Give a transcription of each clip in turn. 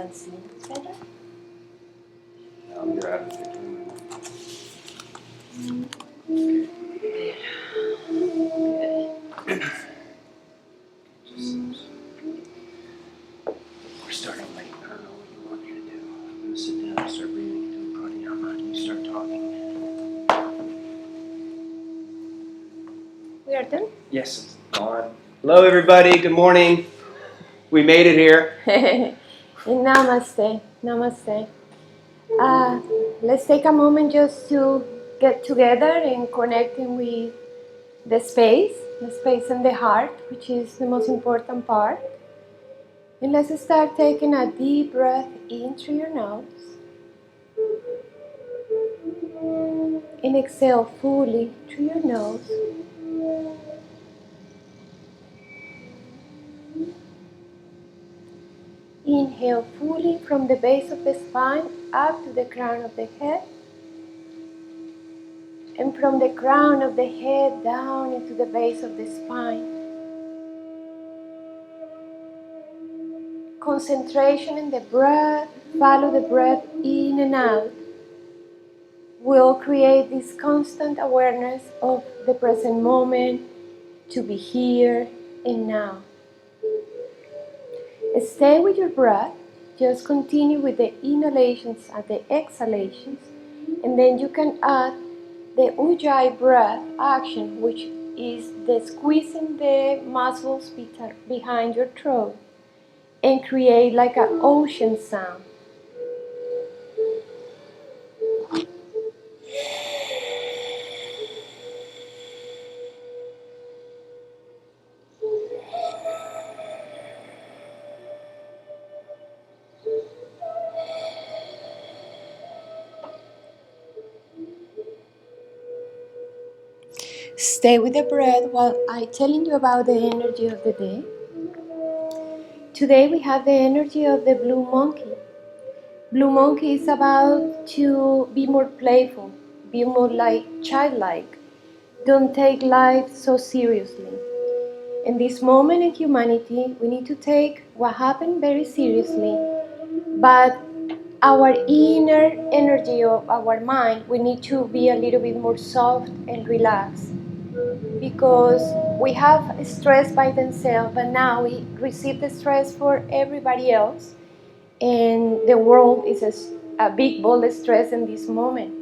can see better. I'm your advocate. We're starting late. I don't know what you want me to do. I'm going to sit down and start breathing, doing pranayama, and you start talking. We are done? Yes, it's on. Hello, everybody. Good morning. We made it here. Namaste. Namaste. Let's take a moment just to get together and connecting with the space in the heart, which is the most important part. And let's start taking a deep breath in through your nose. And exhale fully through your nose. Inhale fully from the base of the spine up to the crown of the head. And from the crown of the head down into the base of the spine. Concentration in the breath, follow the breath in and out. Will create this constant awareness of the present moment, to be here and now. Stay with your breath, just continue with the inhalations and the exhalations, and then you can add the Ujjayi breath action, which is the squeezing the muscles behind your throat and create like an ocean sound. Stay with the breath while I'm telling you about the energy of the day. Today we have the energy of the blue monkey. Blue monkey is about to be more playful, be more like childlike. Don't take life so seriously. In this moment in humanity, we need to take what happened very seriously, but our inner energy of our mind, we need to be a little bit more soft and relaxed, because we have stress by themselves, but now we receive the stress for everybody else, and the world is a big ball of stress in this moment.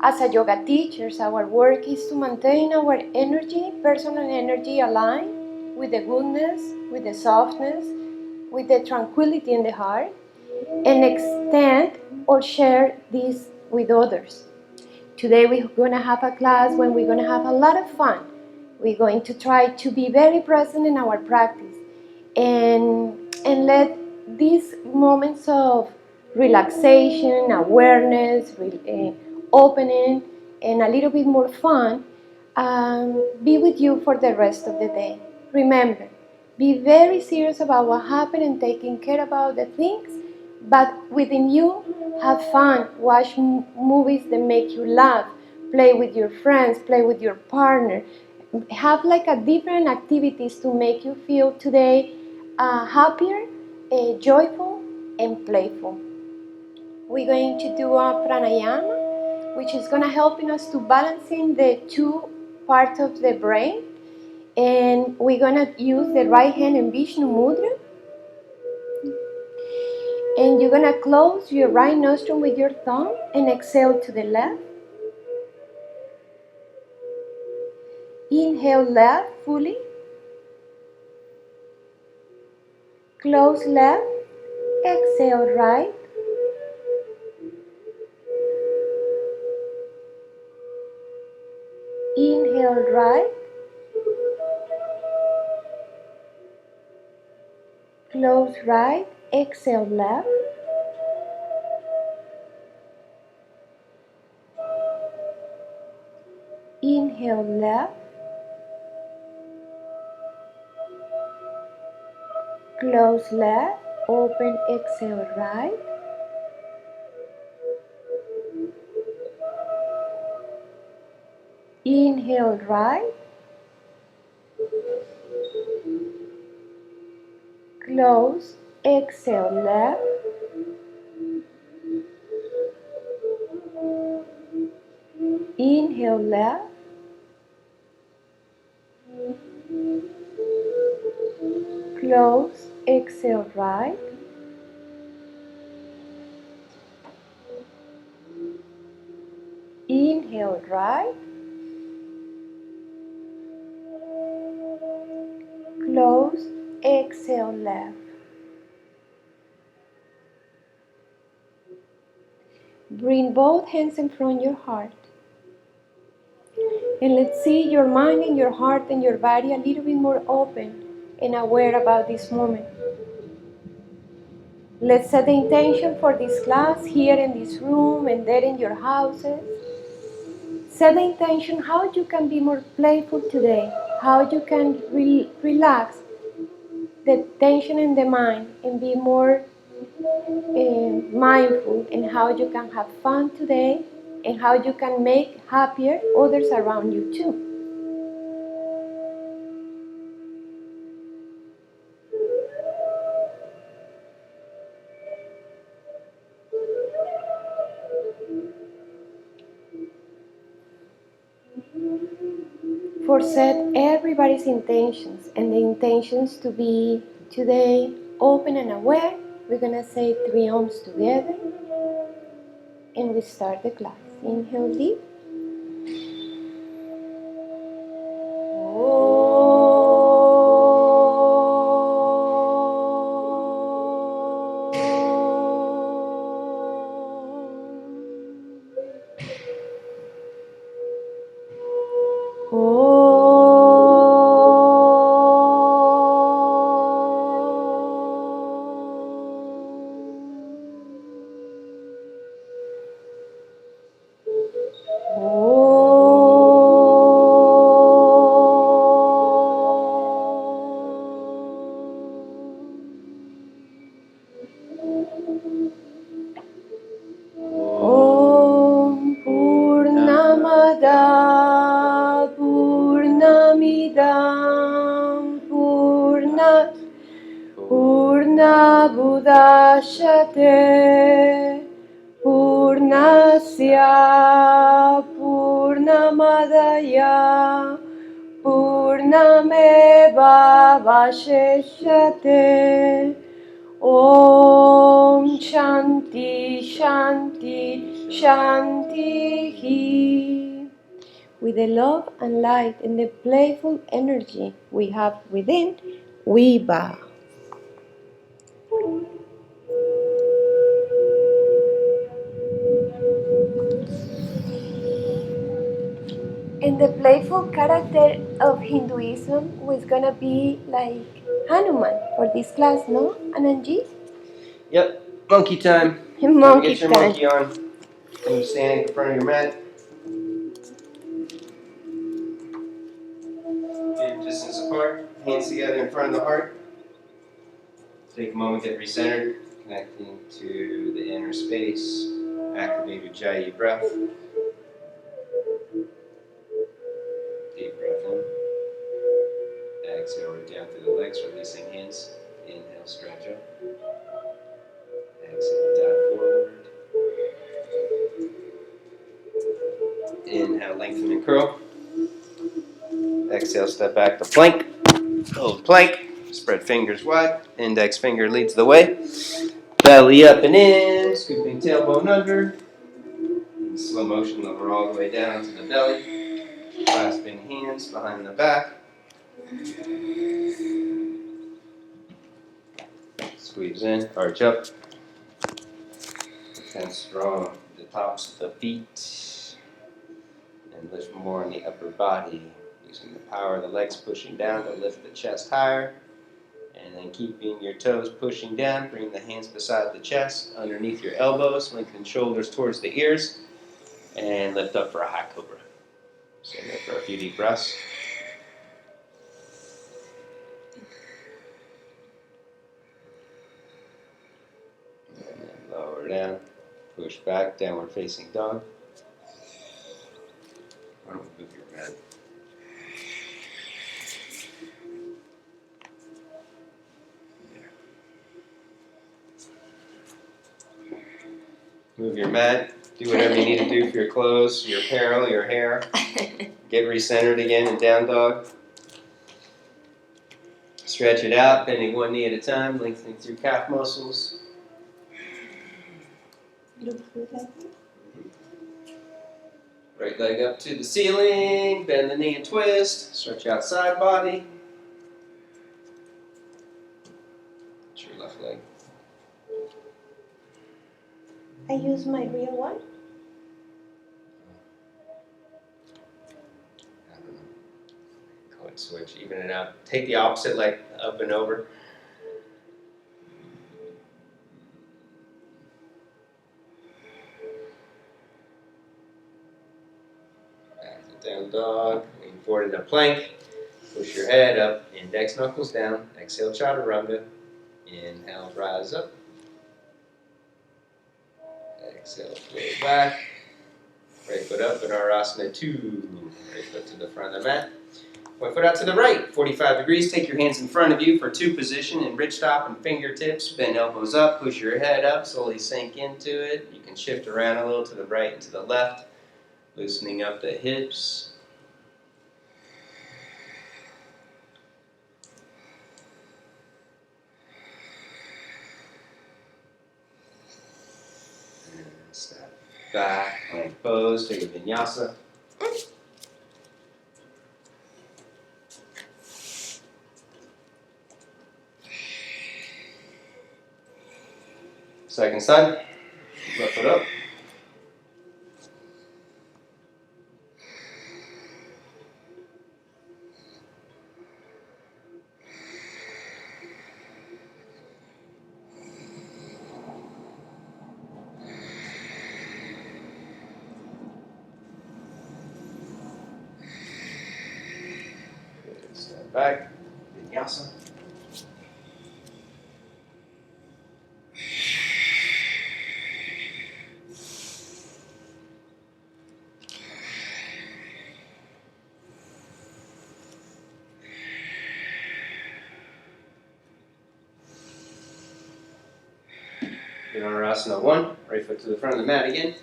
As a yoga teachers, our work is to maintain our energy, personal energy, aligned with the goodness, with the softness, with the tranquility in the heart, and extend or share this with others. Today we're going to have a class when we're going to have a lot of fun. We're going to try to be very present in our practice and let these moments of relaxation, awareness, opening, and a little bit more fun be with you for the rest of the day. Remember, be very serious about what happened and taking care about the things, but within you, have fun, watch movies that make you laugh, play with your friends, play with your partner, have like a different activities to make you feel today happier, joyful, and playful. We're going to do a pranayama, which is going to help us to balancing the two parts of the brain. And we're going to use the right hand in Vishnu Mudra. And you're going to close your right nostril with your thumb and exhale to the left. Inhale left fully. Close left. Exhale right. Inhale right. Close right. Exhale left. Inhale left. Close left. Open, exhale right. Inhale right. Close, exhale left. Inhale left. Close. Exhale right. Inhale right. Close. Exhale left. Bring both hands in front of your heart. And let's see your mind and your heart and your body a little bit more open and aware about this moment. Let's set the intention for this class here in this room and there in your houses. Set the intention how you can be more playful today, how you can relax the tension in the mind and be more mindful, and how you can have fun today and how you can make happier others around you too. For set everybody's intentions, and the intentions to be today open and aware. We're gonna say 3 ohms together and we start the class. Inhale deep. Budashate Purnasya Purnamadaya Purnameva Vasheshyate. Om Shanti Shanti Shanti. With the love and light and the playful energy we have within, we bow. And the playful character of Hinduism was gonna be like Hanuman for this class, no, Anandji? Yep, monkey time. Monkey Get your time. monkey on. Come stand in front of your mat. Feet distance apart. Hands together in front of the heart. Take a moment, get recentered, connecting to the inner space. Activate your Ujjayi breath. Deep breath in. Exhale, right down through the legs, releasing hands. Inhale, stretch up. Exhale, dive forward. Inhale, lengthen and curl. Exhale, step back to plank. Hold plank. Spread fingers wide. Index finger leads the way. Belly up and in. Scooping tailbone under. In slow motion, lower all the way down to the belly. Clasping hands behind the back. Squeeze in, arch up. Stand strong. The tops of the feet. And lift more in the upper body. Using the power of the legs pushing down to lift the chest higher. And then keeping your toes pushing down, bring the hands beside the chest, underneath your elbows, lengthen shoulders towards the ears, and lift up for a high cobra. Stay there for a few deep breaths. And then lower down, push back, downward facing dog. Why don't we move your mat? Move your mat, Do whatever you need to do for your clothes, your apparel, your hair. Get recentered again in down dog. Stretch it out, bending one knee at a time, lengthening through calf muscles. Right leg up to the ceiling, bend the knee and twist, stretch out side body. It's your left leg. I use my real one. I don't know. Go and switch, even it out. Take the opposite leg up and over. Back to down dog. Lean forward into plank. Push your head up. Index knuckles down. Exhale, chaturanga. Inhale, rise up. Exhale, flow back. Right foot up in Arasana 2. Right foot to the front of the mat. One foot out to the right, 45 degrees. Take your hands in front of you for 2 position in rich top and fingertips. Bend elbows up, push your head up, slowly sink into it. You can shift around a little to the right and to the left, loosening up the hips. And step back, plank pose, take a vinyasa. Second side, left foot up. Good, step back, vinyasa. Vinyasa 1, right foot to the front of the mat again.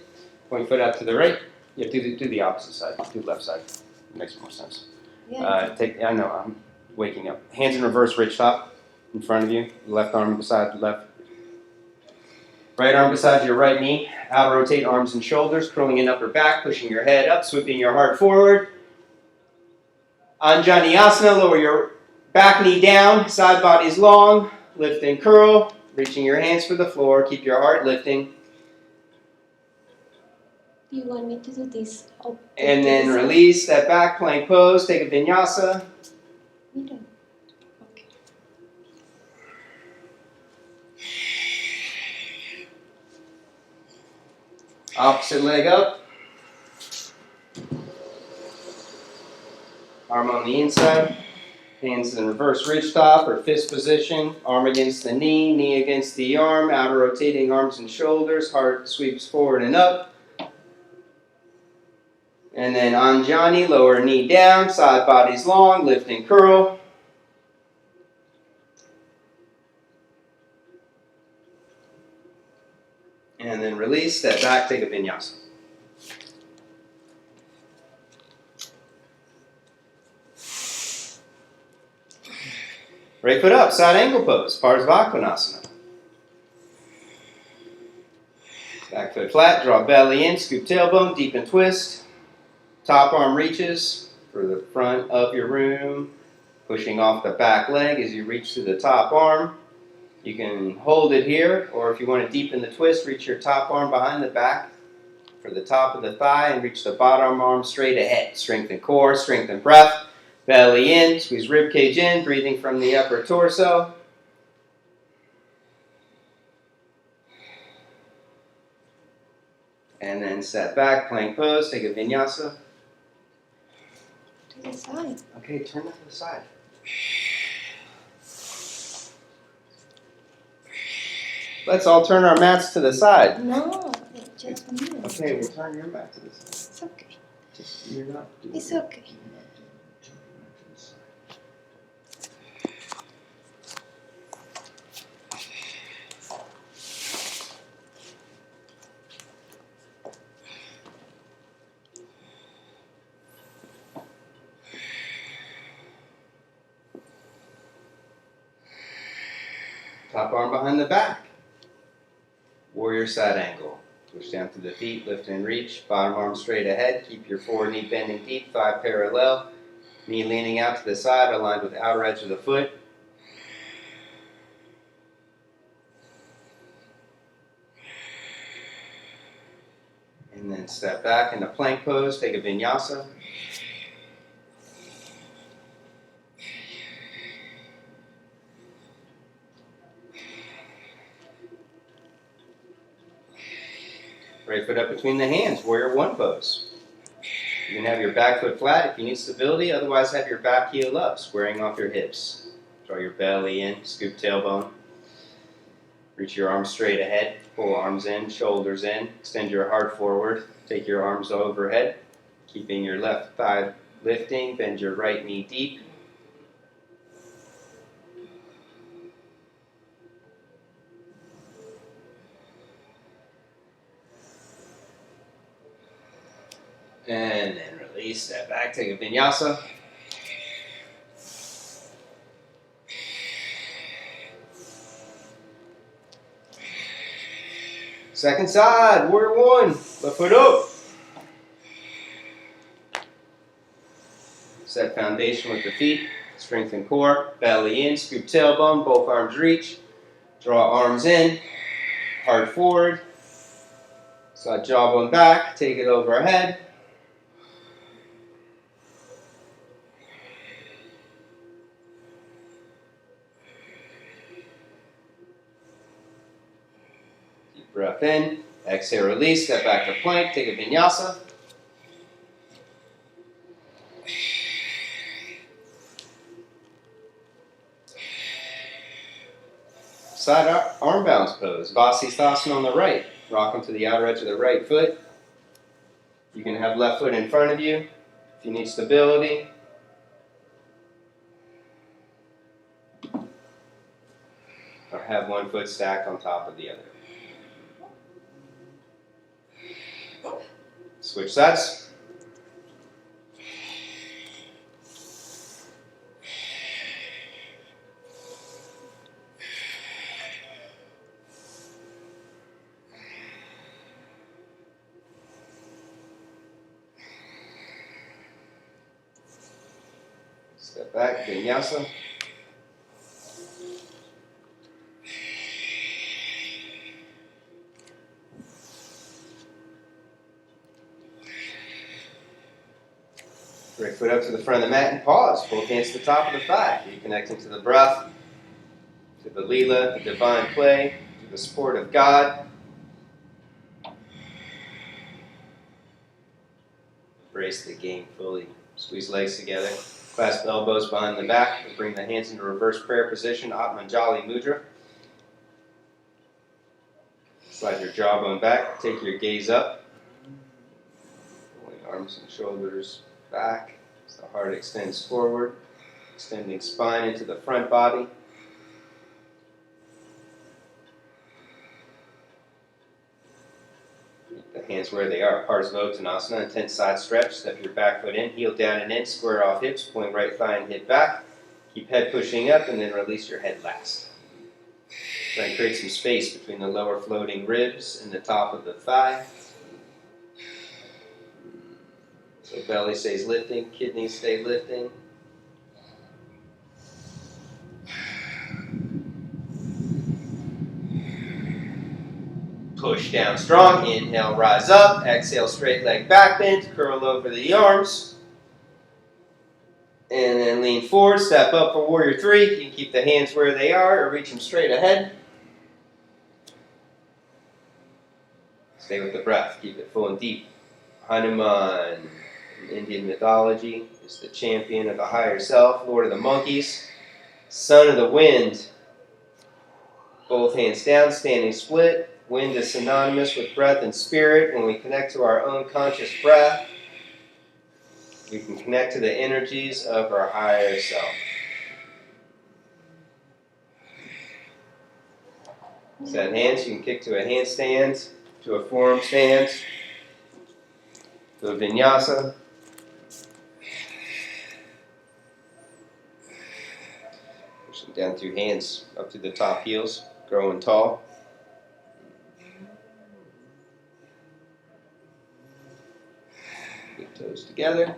Point foot out to the right. You have to do the opposite side, do the left side. It makes more sense. Yeah. I know, I'm waking up. Hands in reverse, rich top in front of you. Left arm beside the left. Right arm beside your right knee. Out rotate arms and shoulders, curling in upper back, pushing your head up, sweeping your heart forward. Anjaneyasana, lower your back knee down, side body's long, lift and curl, reaching your hands for the floor, keep your heart lifting. Do you want me to do this? And then release, step back, plank pose, take a vinyasa. Mira. Okay. Opposite leg up. Arm on the inside. Hands in reverse ridge top or fist position. Arm against the knee, knee against the arm. Outer rotating arms and shoulders. Heart sweeps forward and up. And then Anjani, lower knee down. Side body's long. Lift and curl. And then release. Step back. Take a vinyasa. Right foot up, side angle pose, Parsvakonasana. Back foot flat, draw belly in, scoop tailbone, deep and twist. Top arm reaches for the front of your room, pushing off the back leg as you reach to the top arm. You can hold it here, or if you want to deepen the twist, reach your top arm behind the back for the top of the thigh and reach the bottom arm straight ahead. Strengthen core, strengthen breath. Belly in, squeeze rib cage in, breathing from the upper torso. And then step back, plank pose, take a vinyasa. To the side. Okay, turn that to the side. Let's all turn our mats to the side. No, just a minute. Okay, we'll turn your mat to the side. It's okay. Just, you're not doing It's okay. Top arm behind the back. Warrior side angle. Push down through the feet, lift and reach. Bottom arm straight ahead. Keep your forward knee bending deep, thigh parallel. Knee leaning out to the side, aligned with the outer edge of the foot. And then step back into plank pose. Take a vinyasa. Right foot up between the hands, warrior one pose. You can have your back foot flat if you need stability, otherwise have your back heel up, squaring off your hips. Draw your belly in, scoop tailbone. Reach your arms straight ahead, pull arms in, shoulders in, extend your heart forward, take your arms overhead, keeping your left thigh lifting, bend your right knee deep. And then release, step back, take a vinyasa. Second side, warrior one, left foot up. Set foundation with the feet, strengthen core, belly in, scoop tailbone, both arms reach. Draw arms in, heart forward. Side jawbone back, take it overhead. Deep breath in, exhale, release, step back to plank, take a vinyasa. Side arm bounce pose, Vasisthasana on the right. Rock into the outer edge of the right foot. You can have left foot in front of you if you need stability. Or have one foot stacked on top of the other. Switch sides. Step back, vinyasa. Right foot up to the front of the mat and pause. Both hands to the top of the thigh. Reconnecting to the breath, to the lila, the divine play, to the sport of God. Embrace the game fully. Squeeze legs together. Clasp elbows behind the back. Bring the hands into reverse prayer position, Atmanjali Mudra. Slide your jawbone back. Take your gaze up. Pulling arms and shoulders back as the heart extends forward. Extending spine into the front body. Keep the hands where they are. Tanasana, intense side stretch. Step your back foot in, heel down and in, square off hips, pulling right thigh and hip back. Keep head pushing up and then release your head last. Try and create some space between the lower floating ribs and the top of the thigh. So belly stays lifting, kidneys stay lifting. Push down strong, inhale, rise up, exhale, straight leg back bend, curl over the arms. And then lean forward, step up for warrior three. You can keep the hands where they are or reach them straight ahead. Stay with the breath, keep it full and deep. Hanuman, in Indian mythology, is the champion of the higher self, lord of the monkeys, son of the wind. Both hands down, standing split. Wind is synonymous with breath and spirit. When we connect to our own conscious breath, we can connect to the energies of our higher self. Set hands, you can kick to a handstand, to a forearm stance, to a vinyasa. Pushing down through hands up to the top heels, growing tall. Big toes together.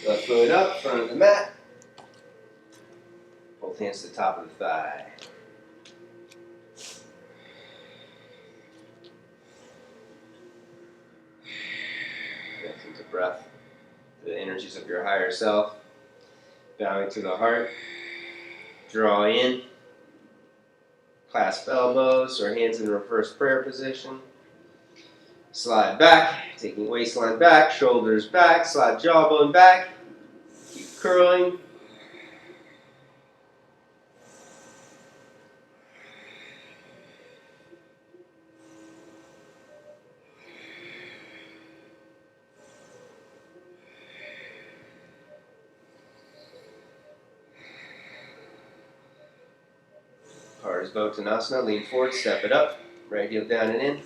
Left foot up, front of the mat. Both hands to the top of the thigh. Connecting to breath, the energies of your higher self. Bowing to the heart. Draw in. Clasp elbows or hands in reverse prayer position. Slide back, taking waistline back, shoulders back, slide jawbone back. Keep curling. Hard as bow Tanasana, lean forward, step it up. Right heel down and in.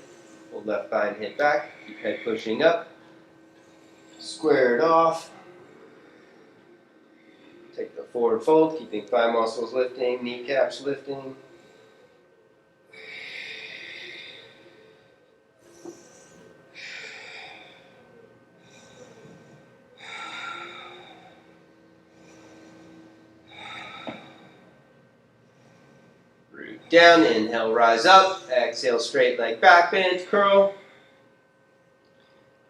Hold left thigh and hip back. Keep head pushing up. Square it off. Take the forward fold, keeping thigh muscles lifting, kneecaps lifting. Root down, inhale, rise up. Exhale, straight leg back bend, curl.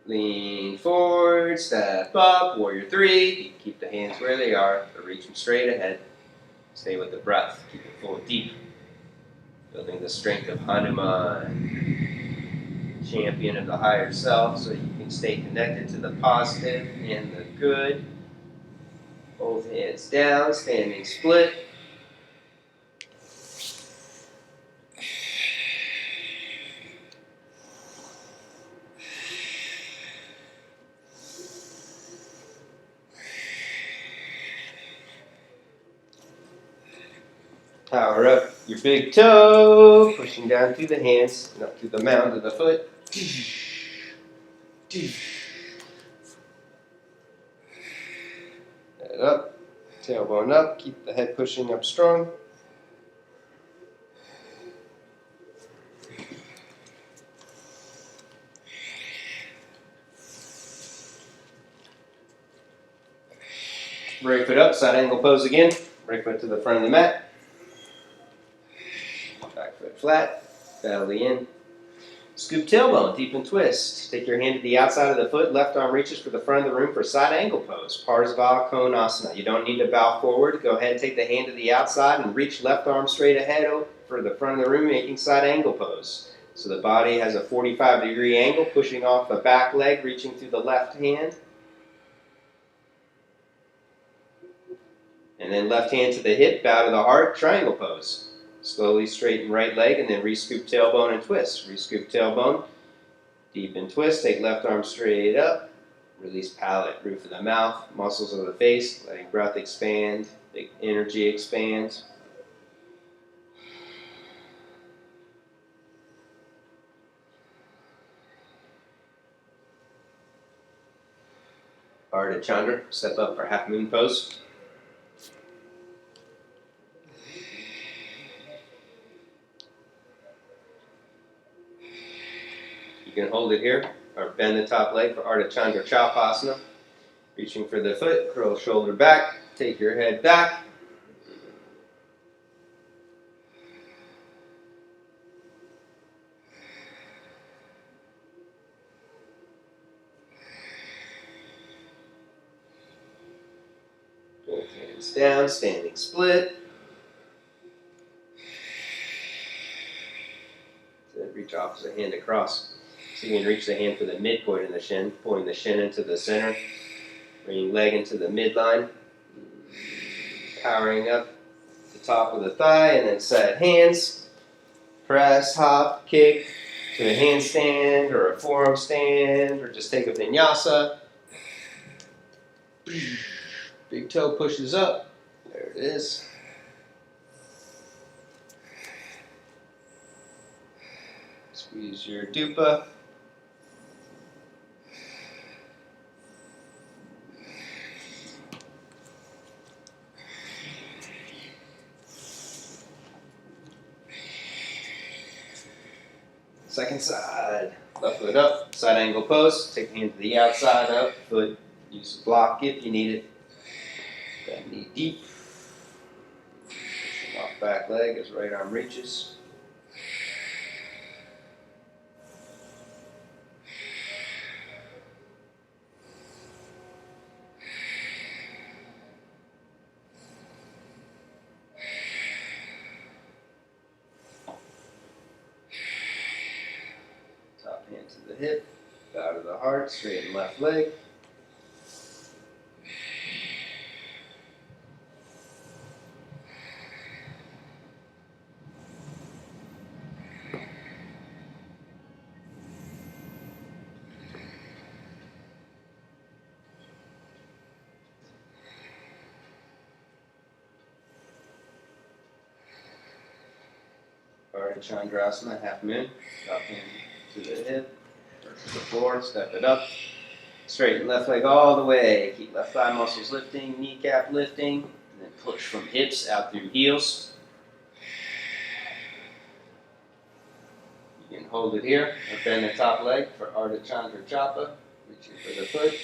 Lean forward, step up, warrior three. Keep the hands where they are, but reach them straight ahead. Stay with the breath, keep it full deep. Building the strength of Hanuman, champion of the higher self, so you can stay connected to the positive and the good. Both hands down, standing split. Power up your big toe, pushing down through the hands, and up through the mound of the foot. Head up, tailbone up, keep the head pushing up strong. Right foot up, side angle pose again. Right foot to the front of the mat. Back foot flat, belly in. Scoop tailbone, deep and twist. Take your hand to the outside of the foot, left arm reaches for the front of the room for side angle pose. Parsva Konasana. You don't need to bow forward. Go ahead, take the hand to the outside and reach left arm straight ahead for the front of the room, making side angle pose. So the body has a 45-degree angle, pushing off the back leg, reaching through the left hand. And then left hand to the hip, bow to the heart, triangle pose. Slowly straighten right leg and then re-scoop tailbone and twist. Re-scoop tailbone, deep and twist. Take left arm straight up. Release palate, roof of the mouth, muscles of the face, letting breath expand, the energy expands. Ardha Chandra, step up for half moon pose. You can hold it here, or bend the top leg for Ardha Chandra Chalpasana. Reaching for the foot, curl shoulder back, take your head back. Both hands down, standing split. Then reach opposite hand across. So you can reach the hand for the midpoint of the shin, pulling the shin into the center, bringing leg into the midline, powering up the top of the thigh, and then set hands, press, hop, kick to a handstand or a forearm stand, or just take a vinyasa. Big toe pushes up. There it is. Squeeze your dupa. Second side. Left foot up, side angle pose. Take the hand to the outside, up, foot. Use the block if you need it. Bend knee deep. Pushing off back leg as right arm reaches. Top hand to the hip, bow to the heart, straighten left leg. Chandrasana, half moon. Top hand to the hip, or to the floor, step it up. Straighten left leg all the way. Keep left thigh muscles lifting, kneecap lifting, and then push from hips out through heels. You can hold it here or bend the top leg for Ardha Chandra Chapa, reaching for the foot.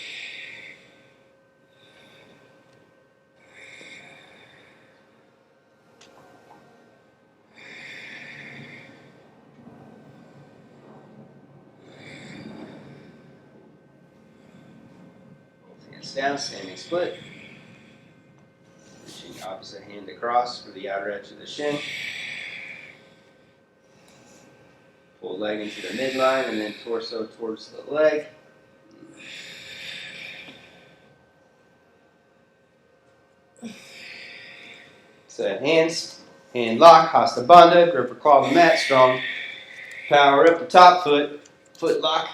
Down, standing split. Reaching opposite hand across for the outer edge of the shin. Pull leg into the midline and then torso towards the leg. Set hands, hand lock, Hasta Bandha, grip or claw the mat, strong. Power up the top foot, foot lock.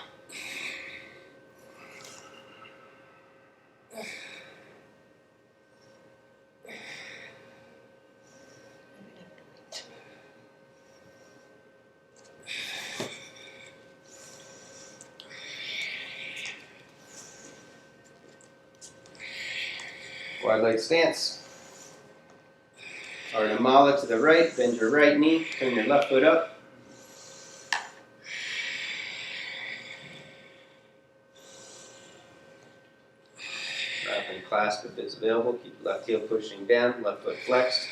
Wide leg stance. Ardha Mala to the right, bend your right knee, turn your left foot up. Wrap and clasp if it's available. Keep left heel pushing down, left foot flexed.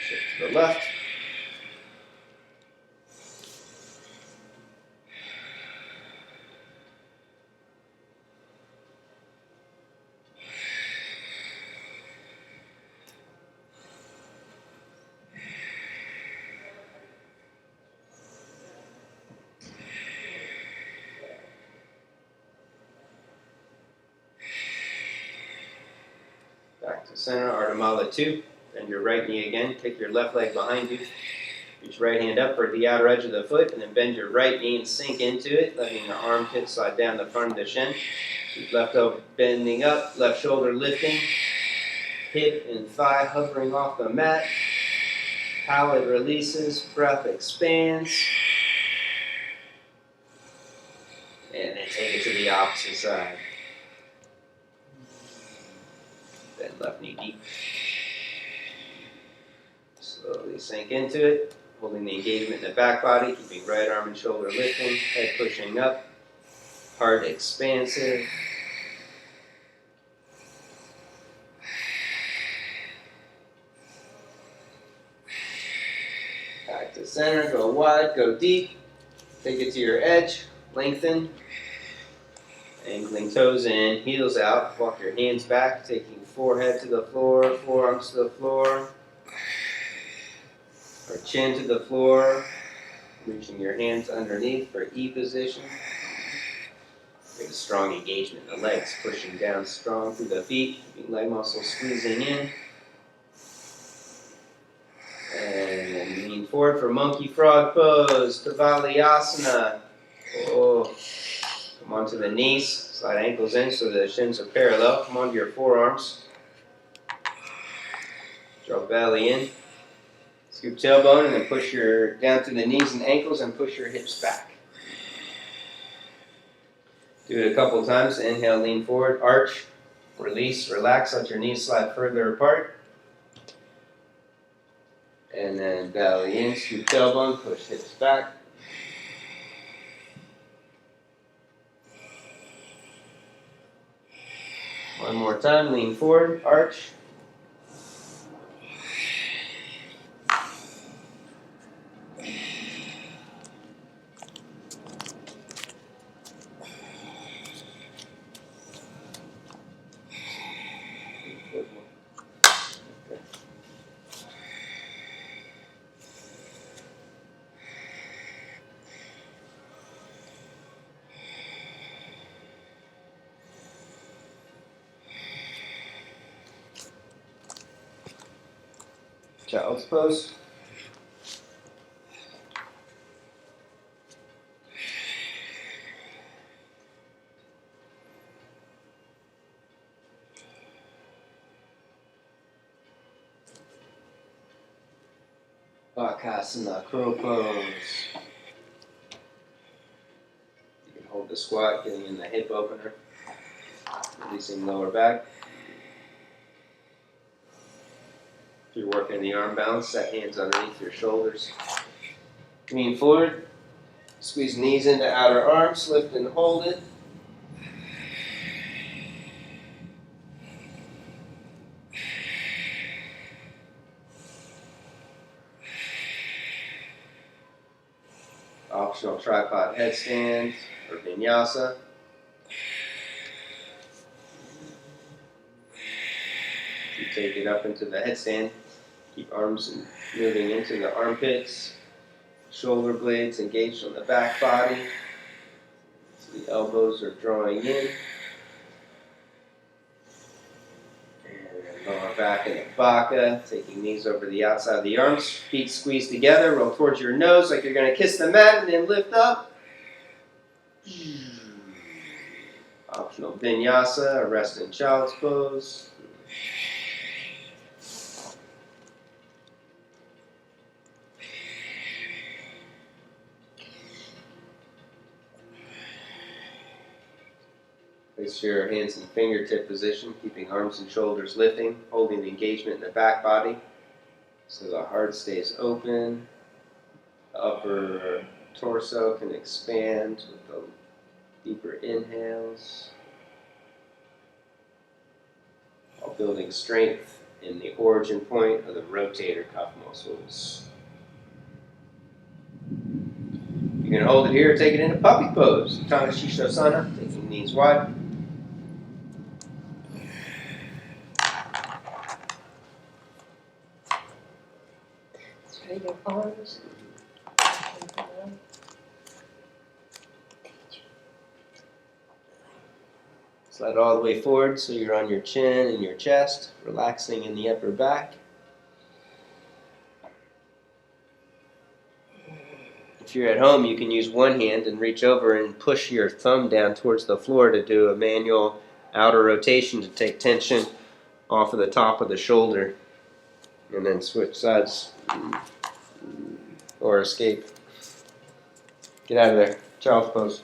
Shift to the left. Back to center, Ardha Mala 2. Bend your right knee again. Take your left leg behind you. Reach right hand up for the outer edge of the foot, and then bend your right knee and sink into it, letting your armpit slide down the front of the shin. Keep left elbow bending up, left shoulder lifting, hip and thigh hovering off the mat. Palate releases, breath expands. And then take it to the opposite side. Bend left knee deep. Slowly sink into it, holding the engagement in the back body, keeping right arm and shoulder lifting, head pushing up, heart expansive. Back to center, go wide, go deep. Take it to your edge, lengthen. Angling toes in, heels out. Walk your hands back, taking forehead to the floor, forearms to the floor. Or chin to the floor. Reaching your hands underneath for E position. Get a strong engagement in the legs, pushing down strong through the feet, keeping leg muscles squeezing in. And then lean forward for monkey frog pose, Kavalayasana. Oh, come onto the knees, slide ankles in so the shins are parallel. Come onto your forearms. Draw belly in. Scoop tailbone and then push down to the knees and ankles and push your hips back. Do it a couple times. Inhale, lean forward, arch, release, relax, let your knees slide further apart. And then belly in, scoop tailbone, push hips back. One more time, lean forward, arch. Child's pose. Bakasana, crow pose. You can hold the squat, getting in the hip opener, releasing lower back. If you're working the arm balance, set hands underneath your shoulders. Lean forward, squeeze knees into outer arms, lift and hold it. Optional tripod headstand or Vinyasa. You take it up into the headstand. Keep arms moving into the armpits. Shoulder blades engaged on the back body. So the elbows are drawing in. And lower back in the baka. Taking knees over the outside of the arms. Feet squeezed together. Roll towards your nose like you're going to kiss the mat and then lift up. Optional Vinyasa, a rest in child's pose. Place your hands in fingertip position, keeping arms and shoulders lifting, holding the engagement in the back body so the heart stays open. The upper torso can expand with the deeper inhales, while building strength in the origin point of the rotator cuff muscles. You can hold it here or take it into puppy pose. Tanasana, taking knees wide. Straight your arms. Slide all the way forward so you're on your chin and your chest, relaxing in the upper back. If you're at home, you can use one hand and reach over and push your thumb down towards the floor to do a manual outer rotation to take tension off of the top of the shoulder. And then switch sides or escape. Get out of there. Child's pose.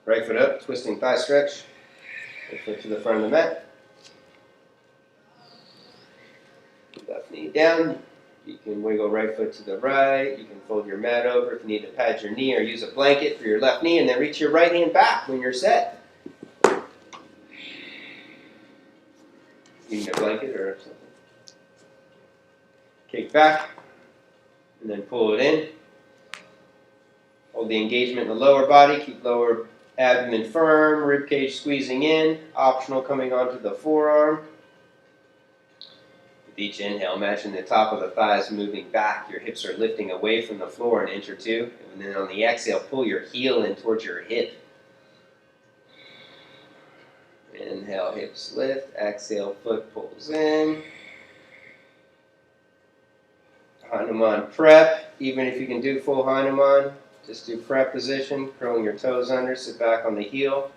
Right foot up, twisting thigh stretch. Right foot to the front of the mat. Left knee down. You can wiggle right foot to the right. You can fold your mat over if you need to pad your knee or use a blanket for your left knee, and then reach your right hand back when you're set. You need a blanket or something. Kick back, and then pull it in. Hold the engagement in the lower body. Keep lower abdomen firm, rib cage squeezing in. Optional coming onto the forearm. With each inhale, imagine the top of the thighs moving back. Your hips are lifting away from the floor an inch or two. And then on the exhale, pull your heel in towards your hip. Inhale, hips lift. Exhale, foot pulls in. Hanuman prep. Even if you can do full Hanuman, just do prep position, curling your toes under, sit back on the heel.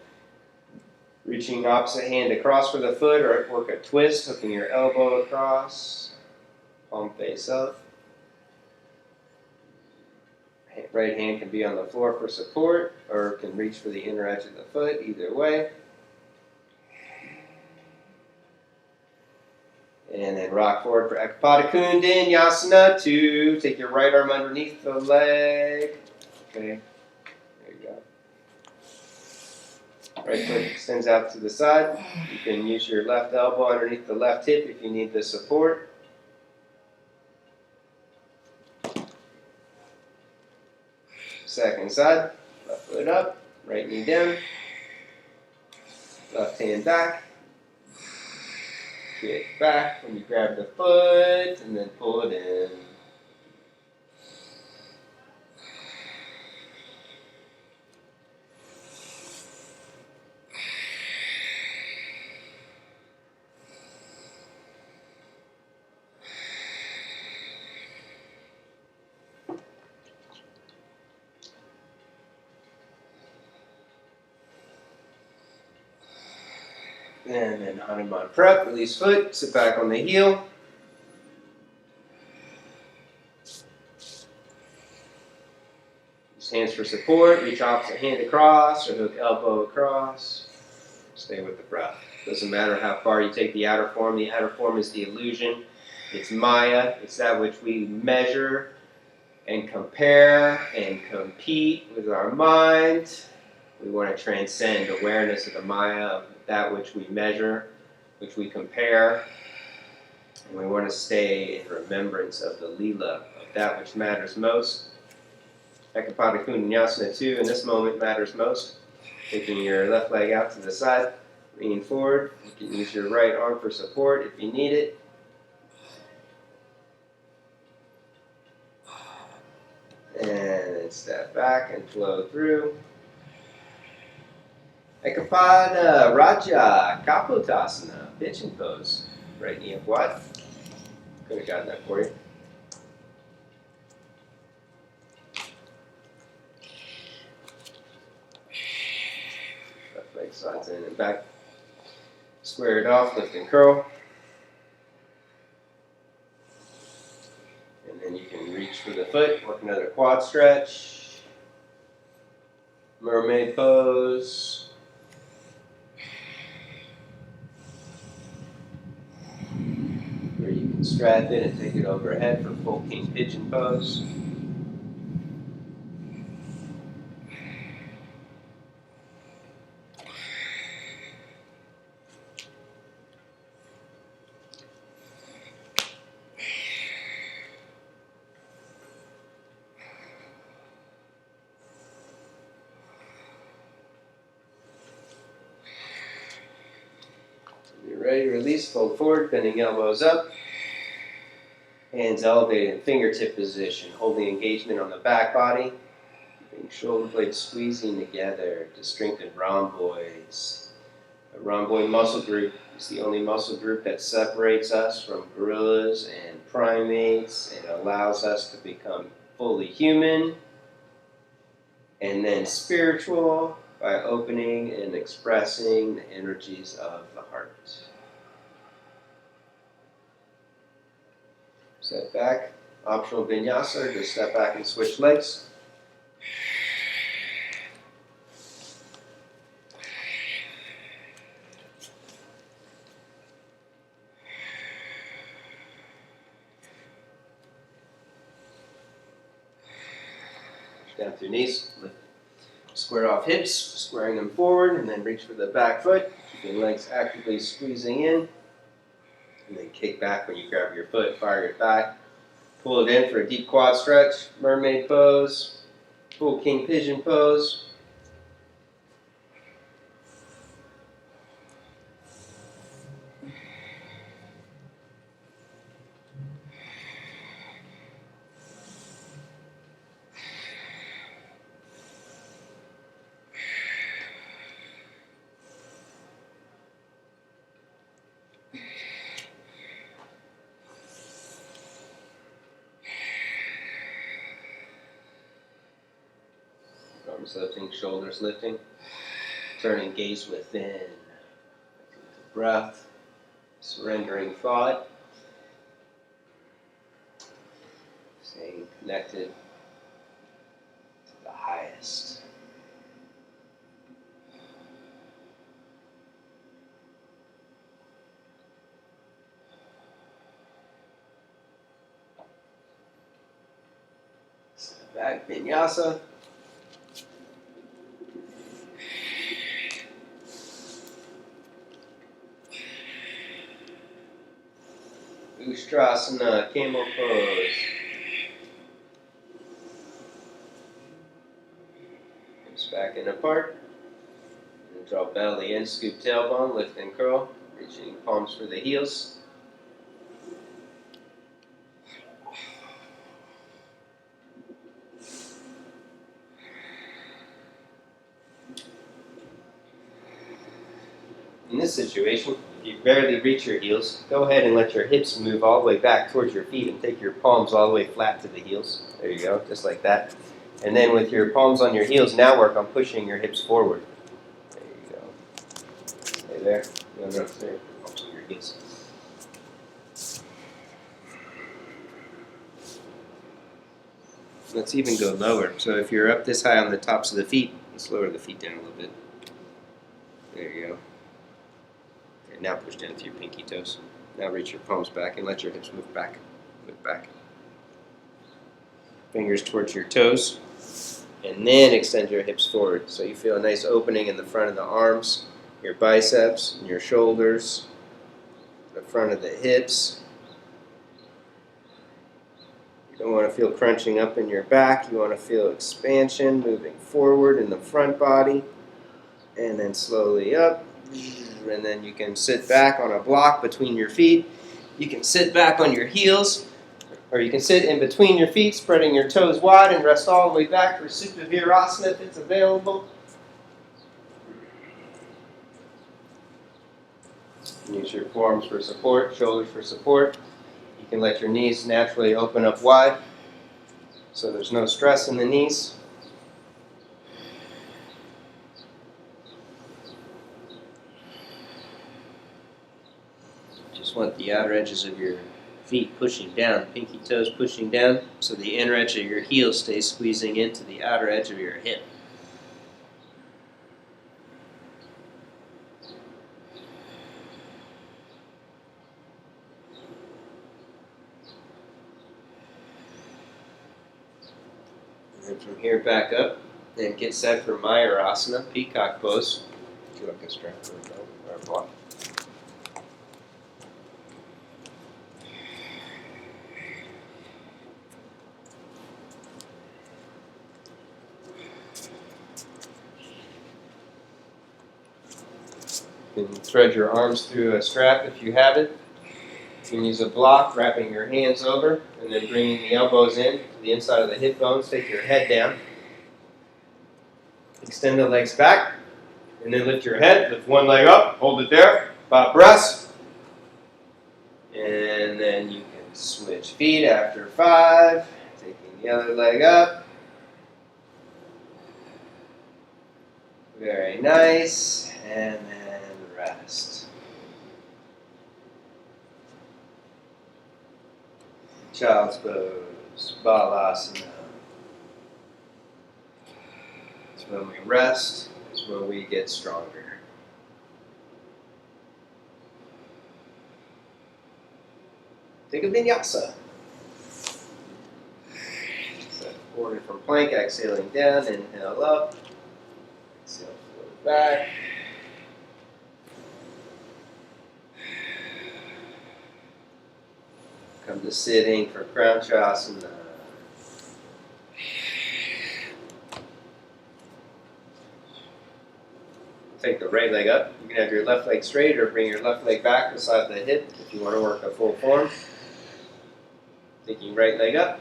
Reaching opposite hand across for the foot, or work a twist, hooking your elbow across. Palm face up. Right hand can be on the floor for support, or can reach for the inner edge of the foot, either way. And then rock forward for Ekapada Vinyasa 2. Take your right arm underneath the leg. Okay, there you go. Right foot extends out to the side. You can use your left elbow underneath the left hip if you need the support. Second side, left foot up, right knee down, left hand back, kick back when you grab the foot, and then pull it in. And then Hanuman prep, release foot, sit back on the heel. Use hands for support, reach opposite hand across or hook elbow across. Stay with the breath. Doesn't matter how far you take the outer form. The outer form is the illusion. It's Maya. It's that which we measure and compare and compete with our mind. We want to transcend awareness of the Maya, of that which we measure, which we compare. And we want to stay in remembrance of the Leela, of that which matters most. Ekapada Vinyasa 2 in this moment matters most. Taking your left leg out to the side, leaning forward. You can use your right arm for support if you need it. And then step back and flow through. Ekapada Raja Kapotasana, pigeon pose. Right knee up wide. Could have gotten that for you. Left leg slides in and back. Square it off, lift and curl. And then you can reach for the foot, work another quad stretch. Mermaid pose. Or you can strap it and take it overhead for full king pigeon pose. When you're ready, release, fold forward, bending elbows up. Hands elevated in fingertip position, holding engagement on the back body. Keeping shoulder blades squeezing together to strengthen rhomboids. A rhomboid muscle group is the only muscle group that separates us from gorillas and primates and allows us to become fully human and then spiritual by opening and expressing the energies of the heart. Step back, optional vinyasa, or just step back and switch legs. Down through knees, lift. Square off hips, squaring them forward, and then reach for the back foot, keeping legs actively squeezing in. And then kick back when you grab your foot, fire it back. Pull it in for a deep quad stretch, mermaid pose, full king pigeon pose. Arms lifting, shoulders lifting. Turning gaze within. Breath, surrendering thought. Staying connected highest. Step back, Vinyasa. Ustrasana, camel pose. Hips back and apart. And draw belly in, scoop tailbone, lift and curl. Reaching palms for the heels. In this situation, if you barely reach your heels, go ahead and let your hips move all the way back towards your feet and take your palms all the way flat to the heels. There you go, just like that. And then with your palms on your heels, now work on pushing your hips forward. There you go. Stay there. No, stay. Palms on your heels. Let's even go lower. So if you're up this high on the tops of the feet, let's lower the feet down a little bit. There you go. Okay, now push down to your pinky toes. Now reach your palms back and let your hips move back. Move back. Fingers towards your toes. And then extend your hips forward. So you feel a nice opening in the front of the arms, your biceps, and your shoulders, the front of the hips. You don't want to feel crunching up in your back. You want to feel expansion moving forward in the front body. And then slowly up. And then you can sit back on a block between your feet. You can sit back on your heels. Or you can sit in between your feet, spreading your toes wide and rest all the way back for Supta Virasana if it's available. Use your forearms for support, shoulders for support. You can let your knees naturally open up wide so there's no stress in the knees. Just want the outer edges of your feet pushing down, pinky toes pushing down, so the inner edge of your heel stays squeezing into the outer edge of your hip. And then from here back up, and get set for Mayurasana, peacock pose. If you like a strap or a block. You can thread your arms through a strap if you have it. You can use a block, wrapping your hands over, and then bringing the elbows in to the inside of the hip bones. Take your head down. Extend the legs back, and then lift your head. Lift one leg up, hold it there, about breast. And then you can switch feet after 5, taking the other leg up. Very nice, and then rest. Child's pose, Balasana. It's when we rest, it's when we get stronger. Take a Vinyasa. Set forward from plank, exhaling down, inhale up. Exhale forward back. Come to sitting for Crown Shavasana. Take the right leg up. You can have your left leg straight or bring your left leg back beside the hip if you want to work a full form. Taking right leg up.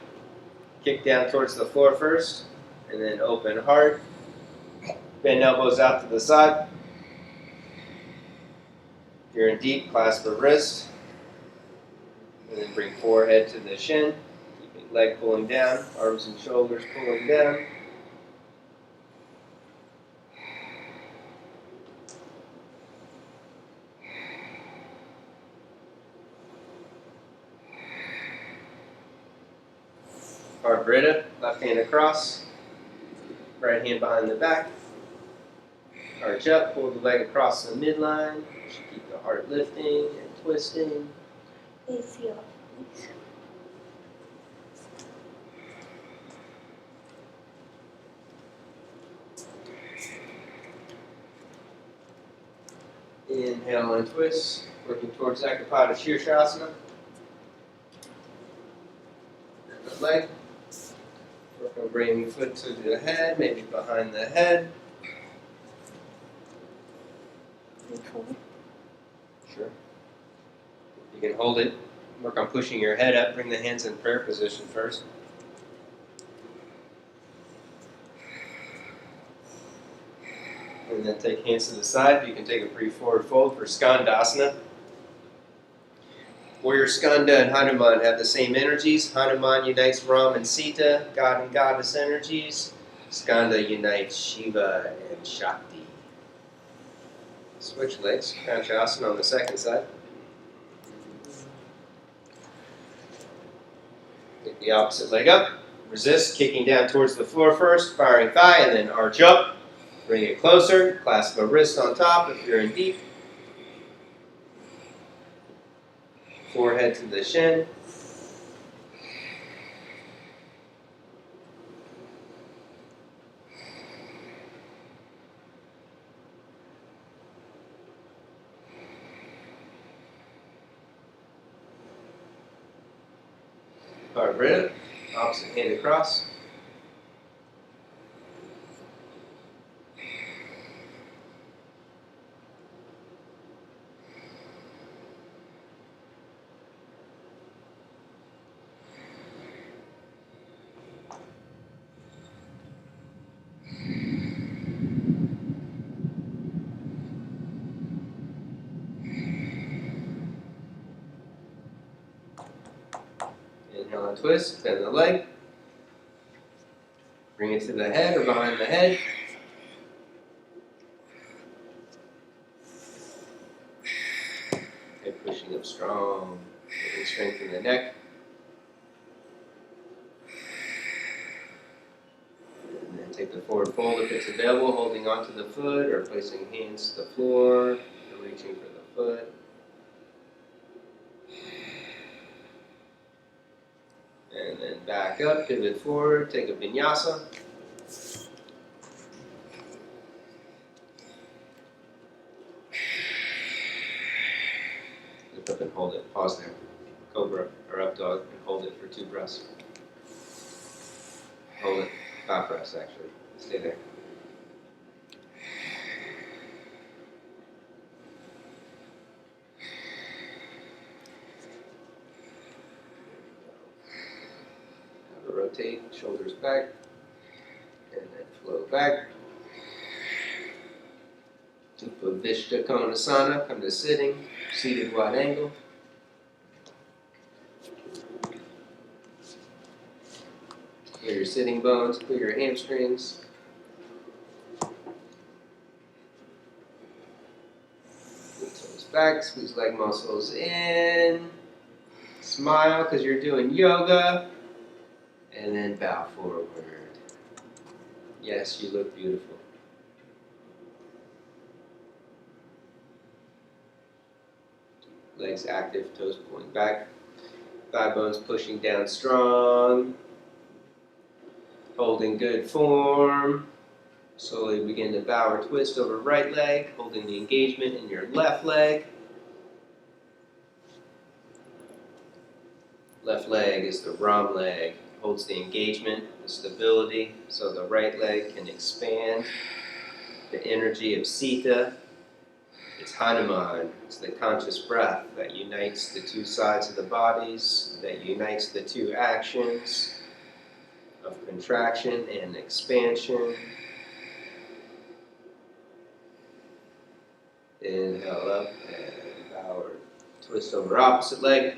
Kick down towards the floor first, and then open hard. Bend elbows out to the side. If you're in deep, clasp the wrist. And then bring forehead to the shin. Keeping leg pulling down, arms and shoulders pulling down. Parvrita, left hand across. Right hand behind the back. Arch up, pull the leg across the midline. Keep the heart lifting and twisting. Easy off, please. Inhale and twist, working towards Ekapada Shavasana. And the leg. Work on bringing the foot to the head, maybe behind the head. And forward. Sure. You can hold it. Work on pushing your head up. Bring the hands in prayer position first. And then take hands to the side. You can take a pre-forward fold for Skandasana. Warrior Skanda and Hanuman have the same energies. Hanuman unites Ram and Sita, God and Goddess energies. Skanda unites Shiva and Shakti. Switch legs. Pranayama on the second side. Take the opposite leg up. Resist, kicking down towards the floor first, firing thigh, and then arch up. Bring it closer. Clasp a wrist on top if you're in deep. Forehead to the shin. Carve rib. Opposite hand across. Inhale and twist, bend the leg. Bring it to the head or behind the head. Head pushing up strong. Getting strength in the neck. And then take the forward fold if it's available, holding onto the foot or placing hands to the floor or reaching for the foot. And then back up, pivot forward, take a Vinyasa. Lift up and hold it. Pause there. Cobra or up dog and hold it for 2 breaths. Hold it. 5 breaths actually. Stay there. Have a rotate, shoulders back, and then flow back. Upavishta Tanasana, come to sitting, seated wide angle. Clear your sitting bones, clear your hamstrings. Toes back, squeeze leg muscles in. Smile because you're doing yoga. And then bow forward. Yes, you look beautiful. Legs active, toes pulling back. Thigh bones pushing down strong. Holding good form. Slowly begin to bow or twist over right leg, holding the engagement in your left leg. Left leg is the Ram leg. Holds the engagement, the stability, so the right leg can expand. The energy of Sita. It's Hanuman. It's the conscious breath that unites the 2 sides of the bodies, that unites the 2 actions of contraction and expansion. Inhale up and bow or twist over opposite leg.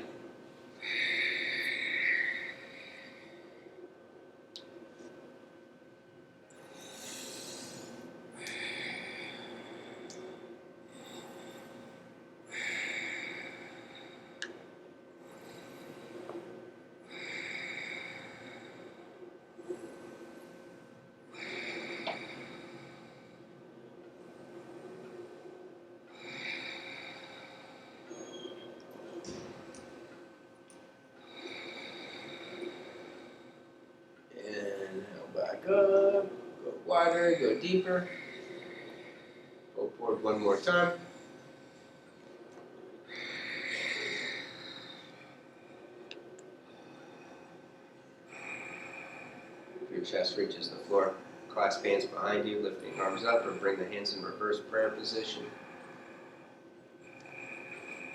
up, go wider, go deeper. Go forward one more time. If your chest reaches the floor, clasp hands behind you, lifting arms up, or bring the hands in reverse prayer position.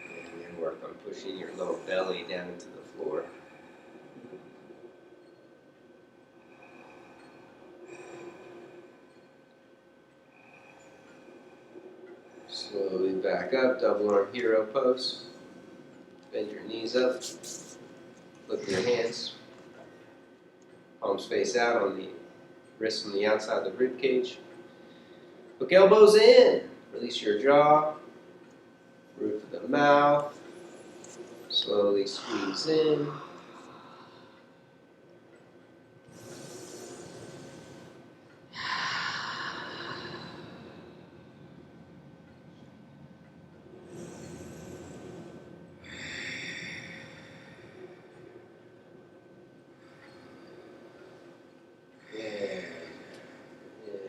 And then work on pushing your lower belly down into the floor. Slowly back up, double arm hero pose. Bend your knees up, lift your hands. Palms face out on the wrists on the outside of the rib cage. Hook elbows in. Release your jaw. Roof of the mouth. Slowly squeeze in.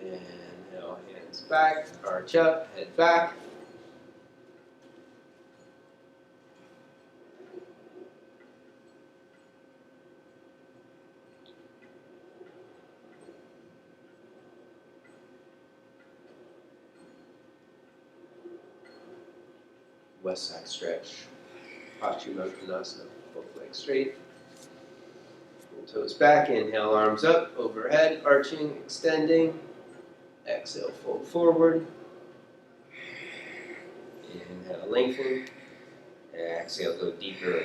Inhale, hands back, arch up, head back. West side stretch. Paschimottanasana, both legs straight. Pull toes back, inhale, arms up, overhead, arching, extending. Exhale, fold forward. Inhale, lengthen. Exhale, go deeper.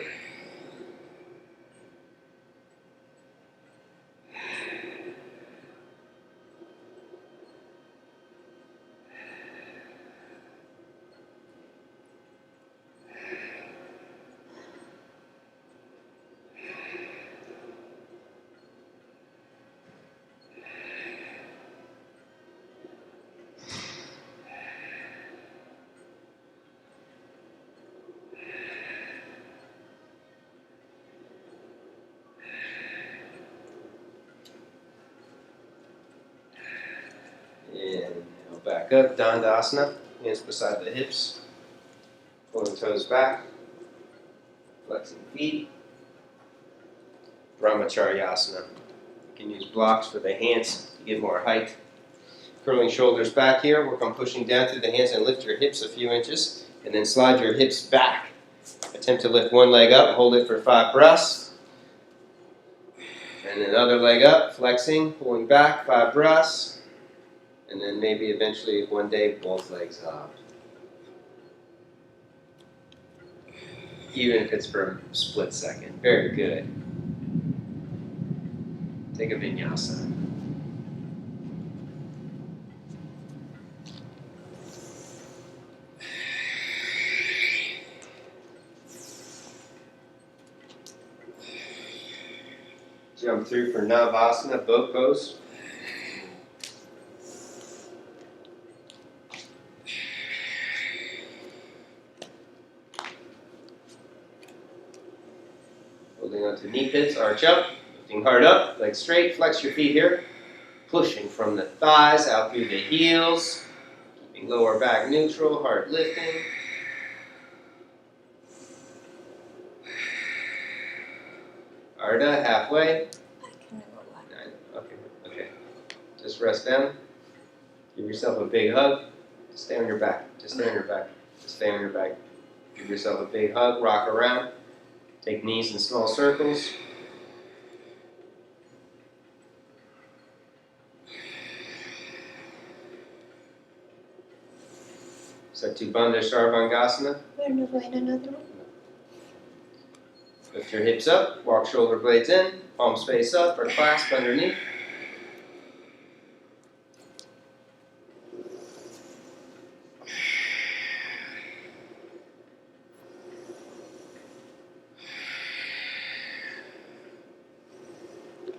Inhale, back up, Dandasana, hands beside the hips, pulling toes back, flexing feet. Brahmacharyasana. You can use blocks for the hands to get more height. Curling shoulders back here, work on pushing down through the hands and lift your hips a few inches, and then slide your hips back. Attempt to lift one leg up, hold it for 5 breaths. And then other leg up, flexing, pulling back, 5 breaths. And then maybe eventually one day both legs up. Even if it's for a split second. Very good. Take a Vinyasa. Jump through for Navasana, boat pose. Holding onto knee pits, arch up, lifting hard up, legs straight, flex your feet here. Pushing from the thighs out through the heels, keeping lower back neutral, heart lifting. Ardha, halfway. Okay. Just rest down. Give yourself a big hug. Just stay on your back. Just stay on your back. Just stay on your back. Give yourself a big hug. Rock around. Take knees in small circles. Satubandha Sarvangasana. Lift your hips up, walk shoulder blades in, palms face up or clasp underneath.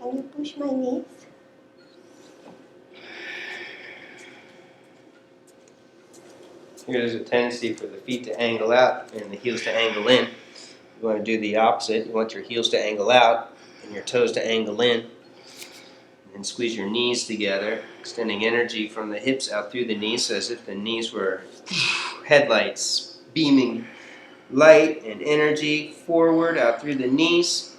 Can you push my knees? Here there's a tendency for the feet to angle out and the heels to angle in. You want to do the opposite. You want your heels to angle out and your toes to angle in. And squeeze your knees together, extending energy from the hips out through the knees as if the knees were headlights, beaming light and energy forward out through the knees.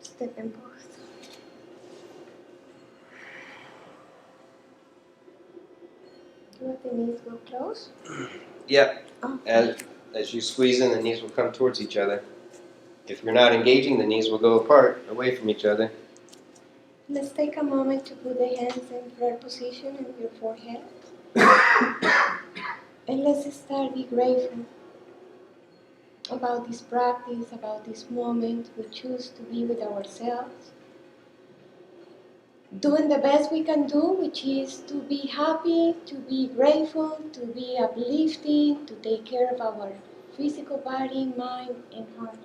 Step and pause. Do the knees go close? Yep. Okay. As you squeeze in, the knees will come towards each other. If you're not engaging, the knees will go apart, away from each other. Let's take a moment to put the hands in prayer position on your forehead. And let's start be grateful about this practice, about this moment. We choose to be with ourselves, doing the best we can do, which is to be happy, to be grateful, to be uplifting, to take care of our physical body, mind, and heart.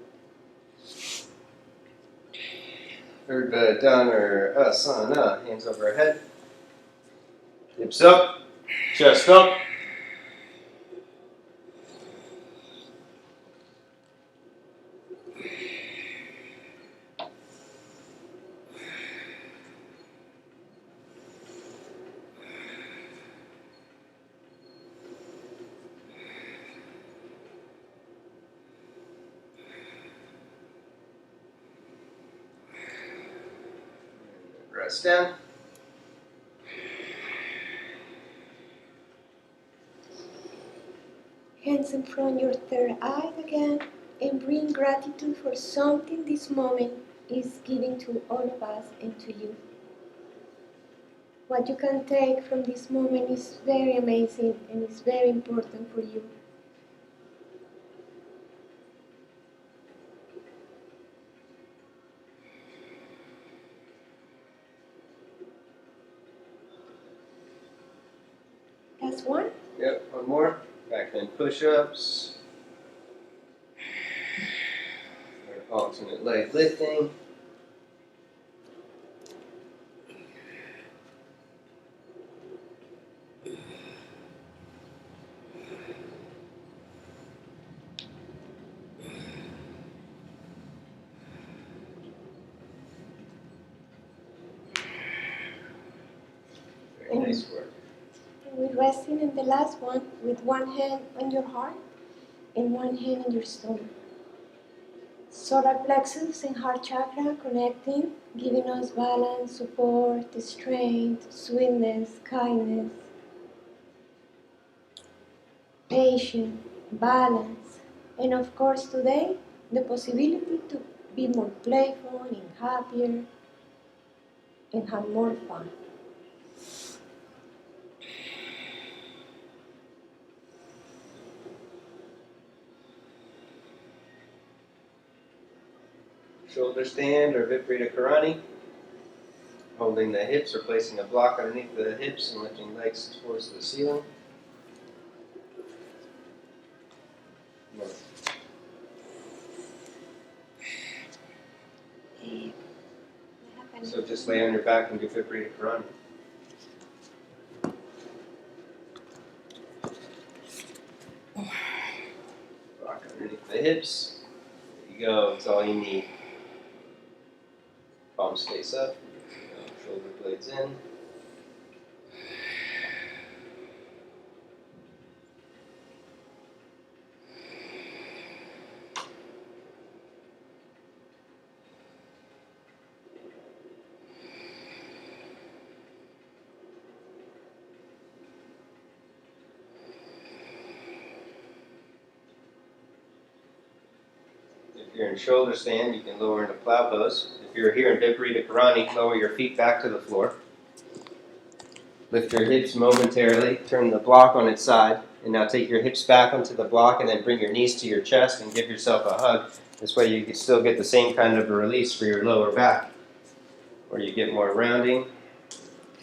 Tanasana, hands over our head. Hips up, chest up. Rest down. Hands in front of your third eye again, and bring gratitude for something this moment is giving to all of us and to you. What you can take from this moment is very amazing and is very important for you. Last one. Yep, one more. Back then push-ups. Alternate leg lifting. Very nice work. And we're resting in the last one with one hand on your heart and one hand on your stomach. Solar plexus and heart chakra connecting, giving us balance, support, strength, sweetness, kindness, patience, balance. And of course today, the possibility to be more playful and happier and have more fun. Shoulder stand or Viparita Karani. Holding the hips or placing a block underneath the hips and lifting legs towards the ceiling. So just lay on your back and do Viparita Karani. Block underneath the hips. There you go, that's all you need. Palms face up, shoulder blades in. If you're in shoulder stand, you can lower into plow pose. If you're here in Viparita Karani, lower your feet back to the floor. Lift your hips momentarily, turn the block on its side, and now take your hips back onto the block and then bring your knees to your chest and give yourself a hug. This way you can still get the same kind of a release for your lower back, where you get more rounding.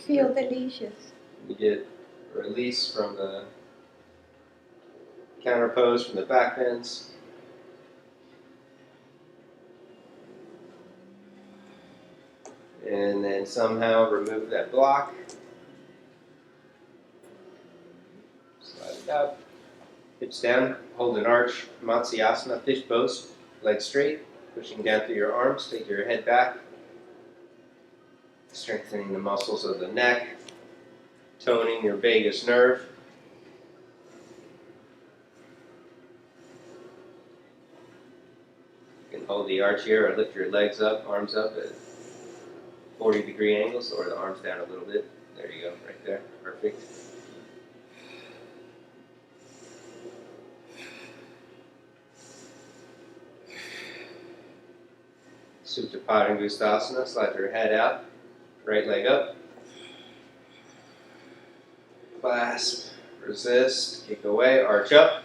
Feel delicious. You get a release from the counter pose, from the back bends. And then somehow remove that block. Slide it out. Hips down, hold an arch, Matsyasana, fish pose, legs straight, pushing down through your arms, take your head back, Strengthening the muscles of the neck, toning your vagus nerve. You can hold the arch here or lift your legs up, arms up at 40-degree angles, or the arms down a little bit. There you go, right there. Perfect. Supta Padangusthasana, slide your head out, right leg up. Clasp, resist, kick away, arch up.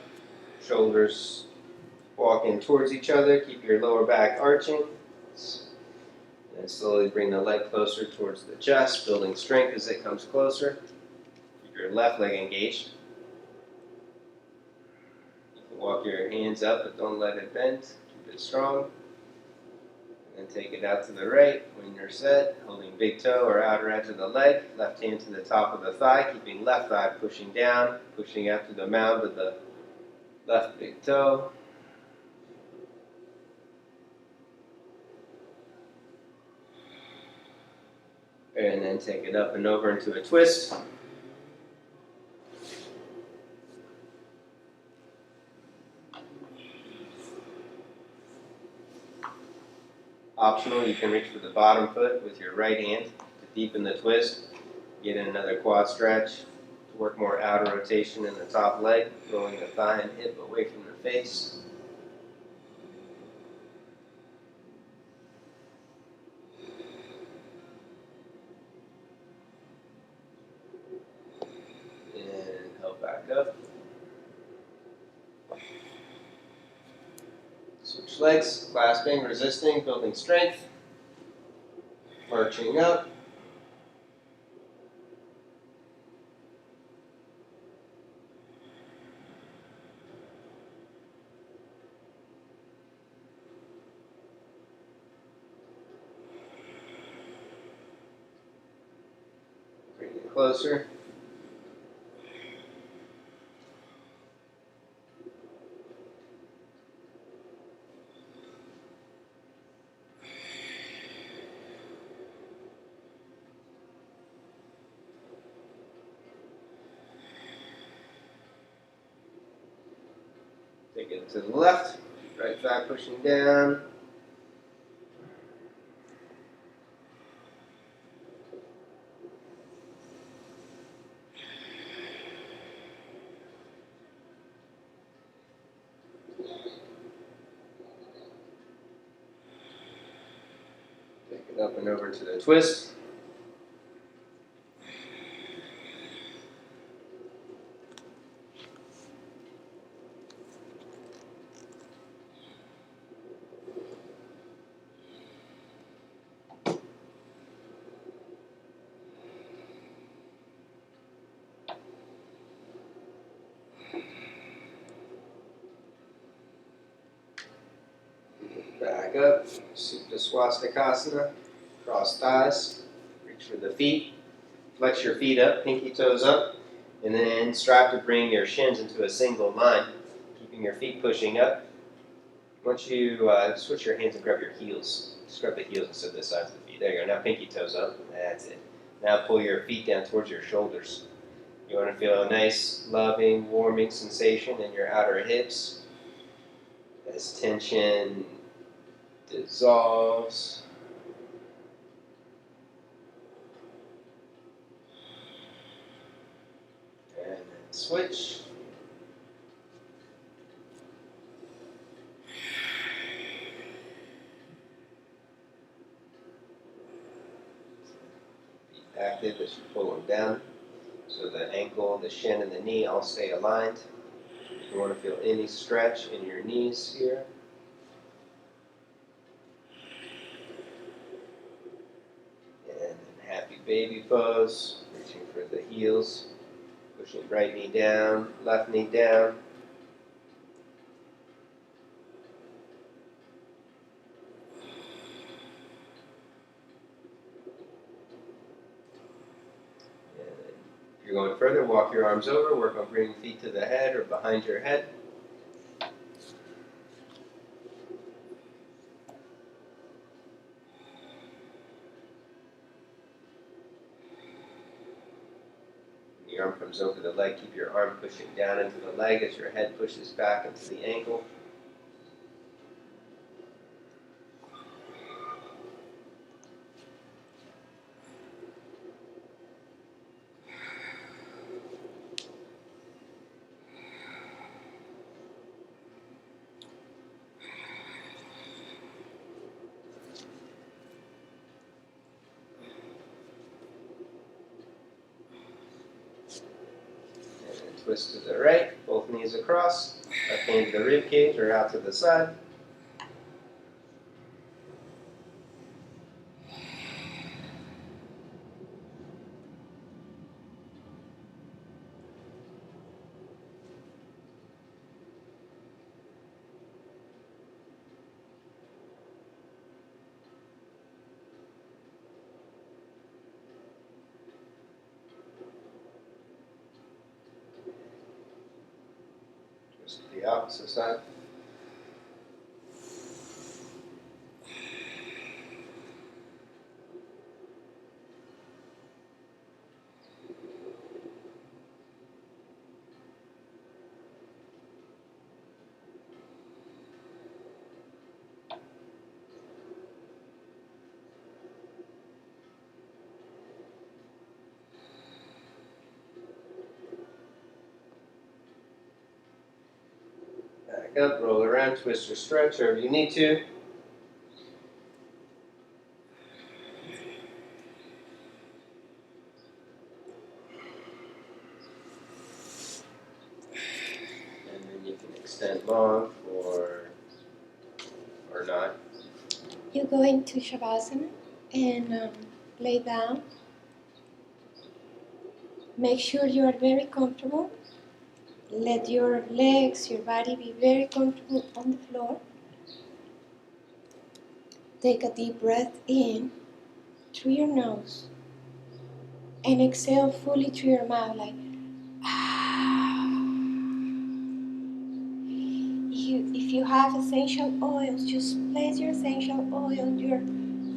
Shoulders walk in towards each other, keep your lower back arching. And slowly bring the leg closer towards the chest, building strength as it comes closer. Keep your left leg engaged. You can walk your hands up, but don't let it bend. Keep it strong. And then take it out to the right when you're set, holding big toe or outer edge of the leg. Left hand to the top of the thigh, keeping left thigh pushing down, pushing out to the mound of the left big toe. And then take it up and over into a twist. Optional, you can reach for the bottom foot with your right hand to deepen the twist. Get in another quad stretch to work more outer rotation in the top leg, rolling the thigh and hip away from the face. And help back up. Switch legs, clasping, resisting, building strength. Marching up. Bring it closer. Take it to the left. Right thigh pushing down. Take it up and over to the twist. Back up, Supta Swastikasana, cross thighs, reach for the feet, flex your feet up, pinky toes up, and then strive to bring your shins into a single line, keeping your feet pushing up. Once you switch your hands and grab your heels, scrub the heels instead of the sides of the feet. There you go, now pinky toes up, that's it. Now pull your feet down towards your shoulders. You want to feel a nice, loving, warming sensation in your outer hips as tension dissolves. And then switch. Be active as you pull them down. So the ankle, the shin, and the knee all stay aligned. You want to feel any stretch in your knees here. Happy baby pose, reaching for the heels, pushing right knee down, left knee down. And if you're going further, walk your arms over, work on bringing feet to the head or behind your head. Your arm comes over the leg. Keep your arm pushing down into the leg as your head pushes back into the ankle. Twist to the right, both knees across, left hand to the rib cage or out to the side. Twist to the opposite side. Back up, roll around, twist or stretch wherever you need to. And then you can extend long or not. You go into Shavasana and lay down. Make sure you are very comfortable. Let your legs, your body be very comfortable on the floor. Take a deep breath in through your nose and exhale fully through your mouth like if you have essential oils, just place your essential oil in your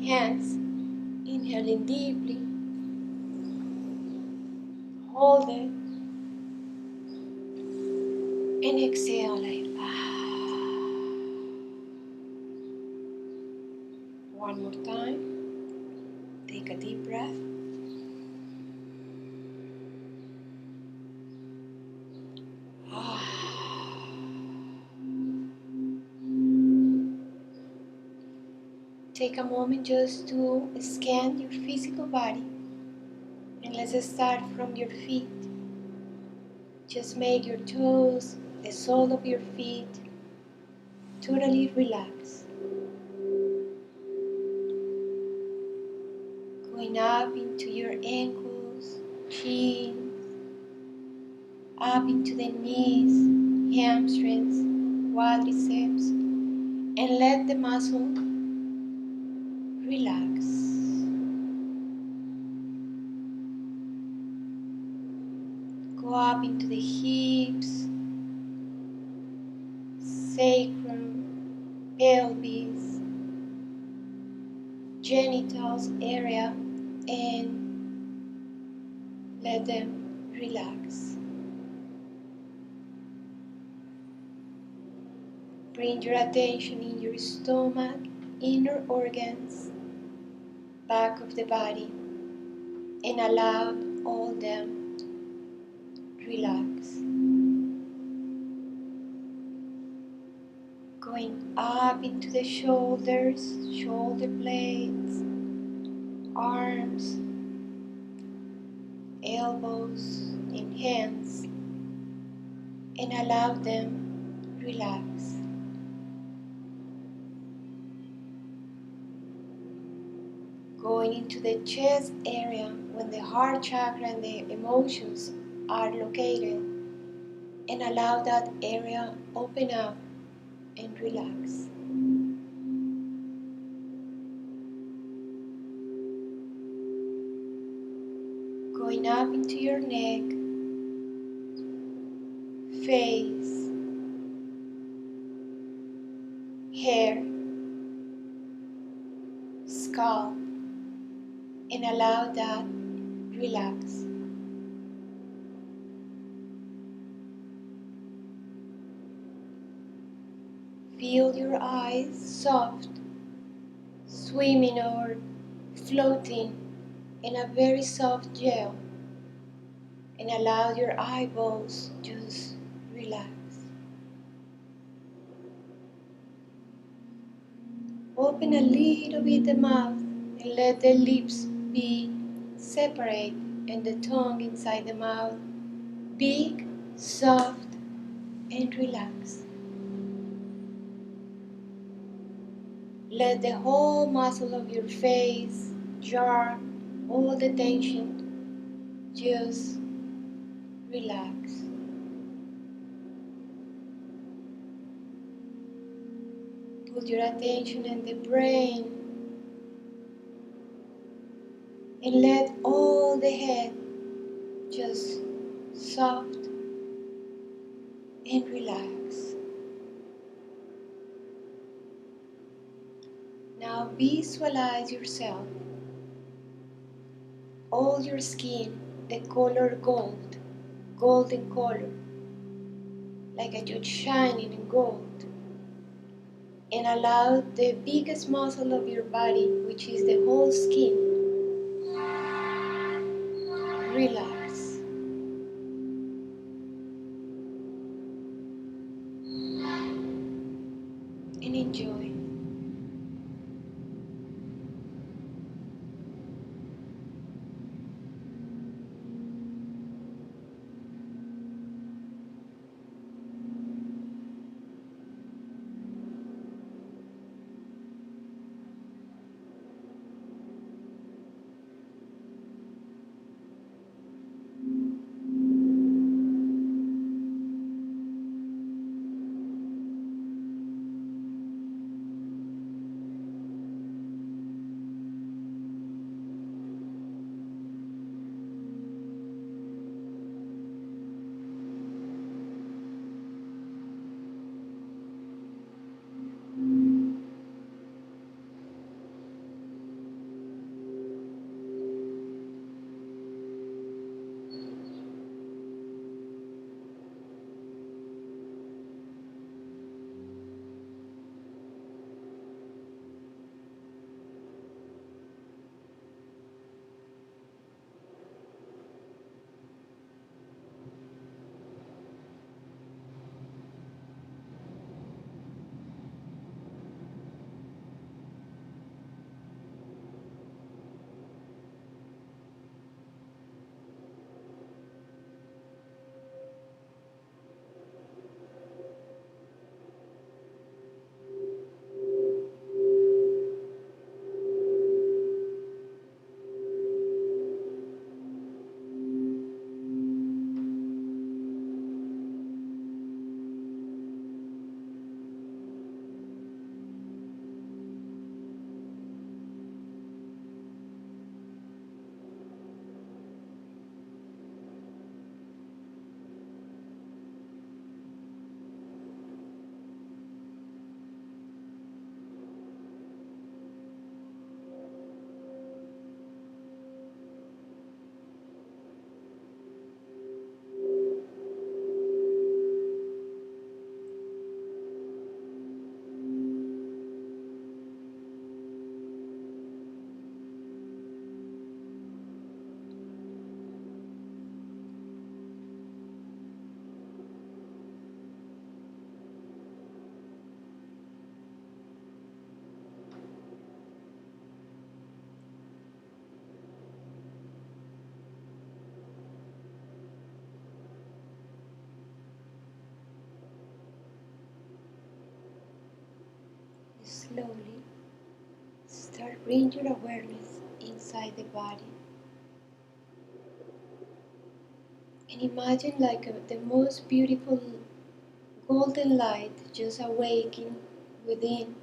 hands. Inhaling deeply. Hold it. And exhale like One more time. Take a deep breath. Take a moment just to scan your physical body. And let's start from your feet. Just make your toes, the sole of your feet, totally relax. Going up into your ankles, shins, up into the knees, hamstrings, quadriceps, and let the muscle relax. Go up into the hips, sacrum, pelvis, genitals area, and let them relax. Bring your attention in your stomach, inner organs, back of the body, and allow all them relax. Going up into the shoulders, shoulder blades, arms, elbows, and hands, and allow them relax. Going into the chest area when the heart chakra and the emotions are located, and allow that area open up and relax. Going up into your neck, face, hair, scalp, and allow that relax. Feel your eyes soft, swimming or floating in a very soft gel, and allow your eyeballs just relax. Open a little bit the mouth and let the lips be separate and the tongue inside the mouth big, soft, and relaxed. Let the whole muscle of your face, jaw, all the tension just relax. Put your attention in the brain and let all the head just soft and relax. Now visualize yourself, all your skin, the color gold, golden color, like a huge shining in gold. And allow the biggest muscle of your body, which is the whole skin, relax. And enjoy. Slowly start bringing your awareness inside the body. And imagine like the most beautiful golden light just awaking within.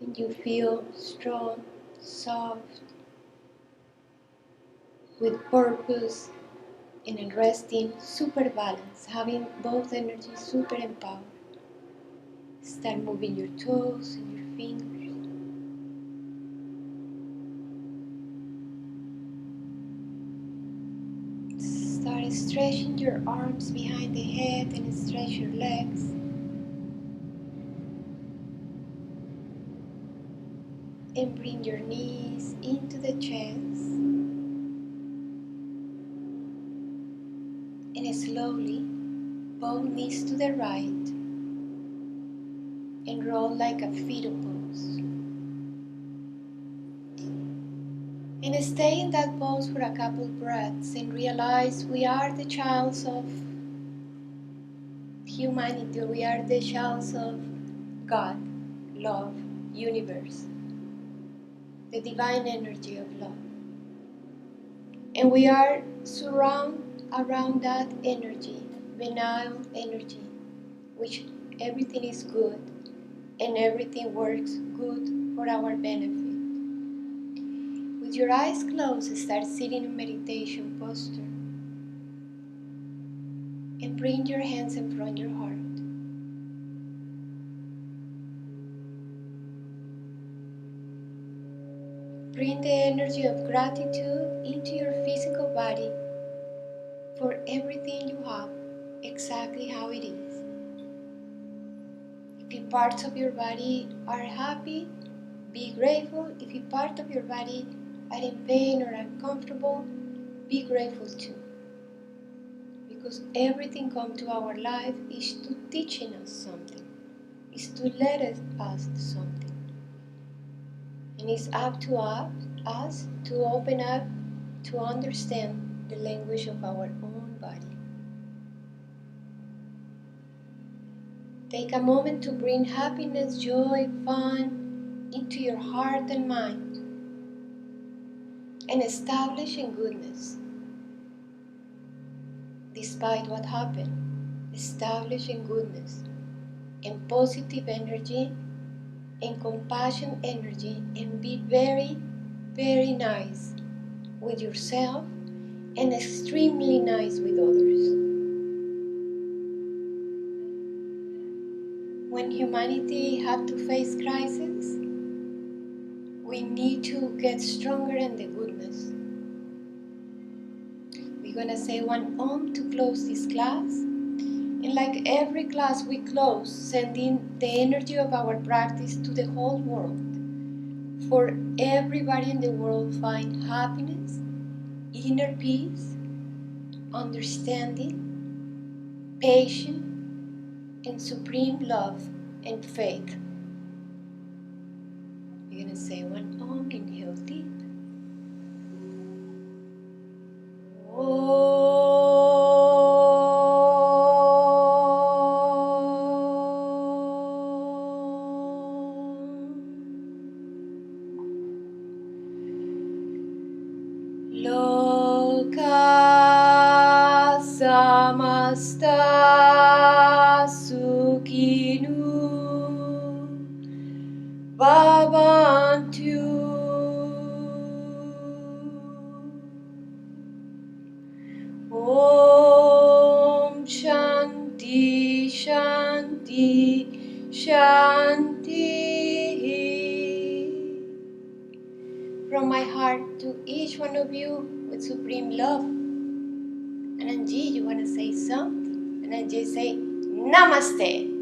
And you feel strong, soft, with purpose, and in resting, super balanced, having both energies super empowered. Start moving your toes and your fingers. Start stretching your arms behind the head and stretch your legs. And bring your knees into the chest. And slowly bow knees to the right and roll like a fetal pose. And stay in that pose for a couple breaths and realize we are the childs of humanity. We are the childs of God, love, universe, the divine energy of love. And we are surrounded around that energy, benign energy, which everything is good and everything works good for our benefit. With your eyes closed, start sitting in meditation posture and bring your hands in front of your heart. Bring the energy of gratitude into your physical body for everything you have, exactly how it is. If parts of your body are happy, be grateful. If part of your body are in pain or uncomfortable, be grateful too. Because everything come to our life is to teaching us something, is to let us something. And it's up to us to open up to understand the language of our own body. Take a moment to bring happiness, joy, fun into your heart and mind and establish in goodness. Despite what happened, establish in goodness and positive energy and compassion energy and be very, very nice with yourself and extremely nice with others. When humanity have to face crisis, we need to get stronger in the goodness. We're gonna say one Om to close this class. And like every class we close, sending the energy of our practice to the whole world. For everybody in the world find happiness, inner peace, understanding, patience, and supreme love and faith. We're gonna say one Om, inhale deep. Loka samasta sukhinu bhavantu. Om Shanti Shanti Shanti. From my heart to each one of you with supreme love. Anandji, you want to say something? Anandji, say Namaste.